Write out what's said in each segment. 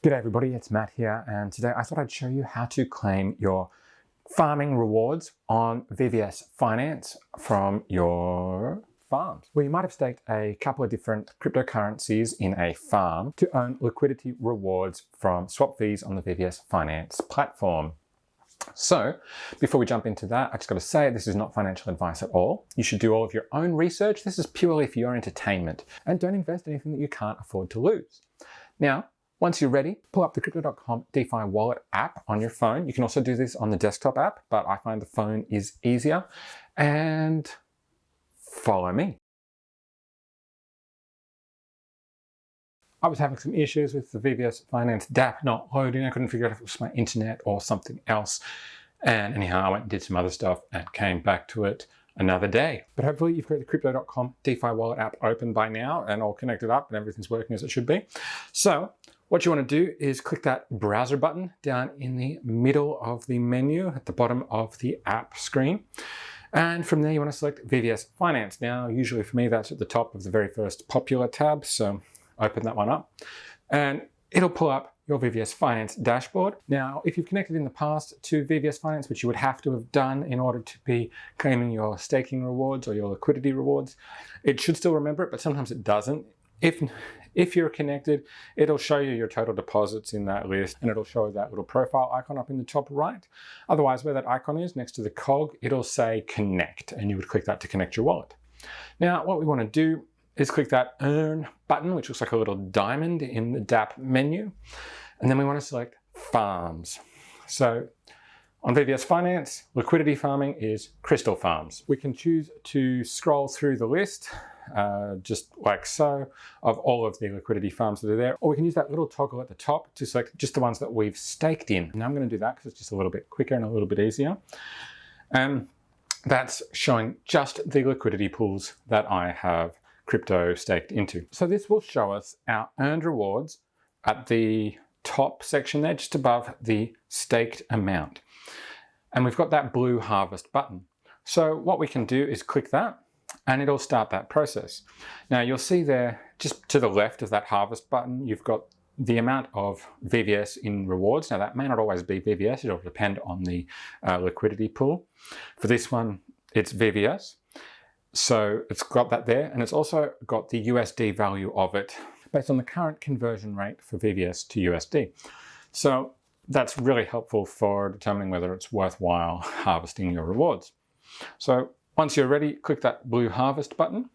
G'day everybody, it's Matt here, and today I thought I'd show you how to claim your farming rewards on VVS Finance from your farms. Well, you might have staked a couple of different cryptocurrencies in a farm to earn liquidity rewards from swap fees on the VVS Finance platform. So before we jump into that, I just got to say this is not financial advice at all. You should do all of your own research. This is purely for your entertainment, and don't invest anything that you can't afford to lose. Now, once you're ready, pull up the crypto.com Defi Wallet app on your phone. You can also do this on the desktop app, but I find the phone is easier. And follow me. I was having some issues with the VVS Finance DApp not loading. I couldn't figure out if it was my internet or something else. And anyhow, I went and did some other stuff and came back to it another day. But hopefully you've got the crypto.com Defi Wallet app open by now and all connected up and everything's working as it should be. So what you want to do is click that browser button down in the middle of the menu at the bottom of the app screen. And from there you want to select VVS Finance. Now, usually for me, that's at the top of the very first popular tab. So open that one up and it'll pull up your VVS Finance dashboard. Now, if you've connected in the past to VVS Finance, which you would have to have done in order to be claiming your staking rewards or your liquidity rewards, it should still remember it, but sometimes it doesn't. If you're connected, it'll show you your total deposits in that list, and it'll show that little profile icon up in the top right. Otherwise, where that icon is next to the cog, it'll say connect, and you would click that to connect your wallet. Now, what we want to do is click that earn button, which looks like a little diamond in the DApp menu. And then we want to select farms. So on VVS Finance, liquidity farming is Crystal Farms. We can choose to scroll through the list, just like so, of all of the liquidity farms that are there, or we can use that little toggle at the top to select just the ones that we've staked in. Now I'm going to do that because it's just a little bit quicker and a little bit easier. That's showing just the liquidity pools that I have crypto staked into. So this will show us our earned rewards at the top section there, just above the staked amount. And we've got that blue harvest button. So what we can do is click that and it'll start that process. Now you'll see there, just to the left of that harvest button, you've got the amount of VVS in rewards. Now that may not always be VVS, it'll depend on the liquidity pool. For this one, it's VVS. So it's got that there, and it's also got the USD value of it based on the current conversion rate for VVS to USD. So that's really helpful for determining whether it's worthwhile harvesting your rewards. So once you're ready, click that blue harvest button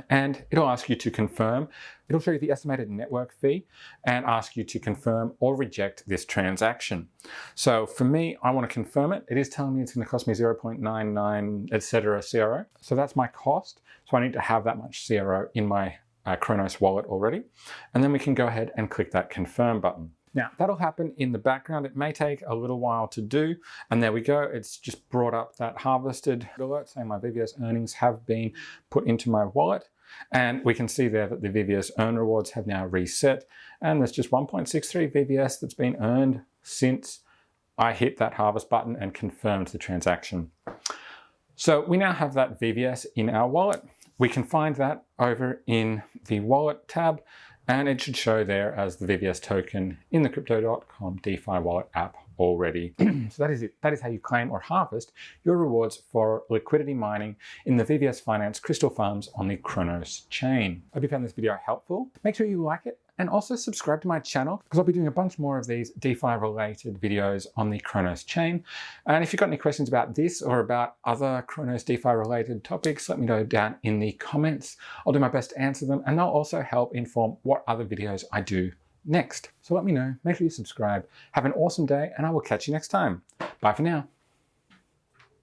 and it'll ask you to confirm. It'll show you the estimated network fee and ask you to confirm or reject this transaction. So for me, I want to confirm it. It is telling me it's going to cost me 0.99, etc. CRO. So that's my cost. So I need to have that much CRO in my Cronos wallet already. And then we can go ahead and click that confirm button. Now that'll happen in the background. It may take a little while to do. And there we go. It's just brought up that harvested alert saying my VVS earnings have been put into my wallet. And we can see there that the VVS earn rewards have now reset. And there's just 1.63 VVS that's been earned since I hit that harvest button and confirmed the transaction. So we now have that VVS in our wallet. We can find that over in the wallet tab, and it should show there as the VVS token in the crypto.com Defi Wallet app already. So that is it. That is how you claim or harvest your rewards for liquidity mining in the VVS Finance Crystal Farms on the Cronos chain. I hope you found this video helpful. Make sure you like it and also subscribe to my channel because I'll be doing a bunch more of these DeFi related videos on the Cronos chain. And if you've got any questions about this or about other Cronos DeFi related topics, let me know down in the comments. I'll do my best to answer them, and they'll also help inform what other videos I do next. So let me know, make sure you subscribe. Have an awesome day, and I will catch you next time. Bye for now.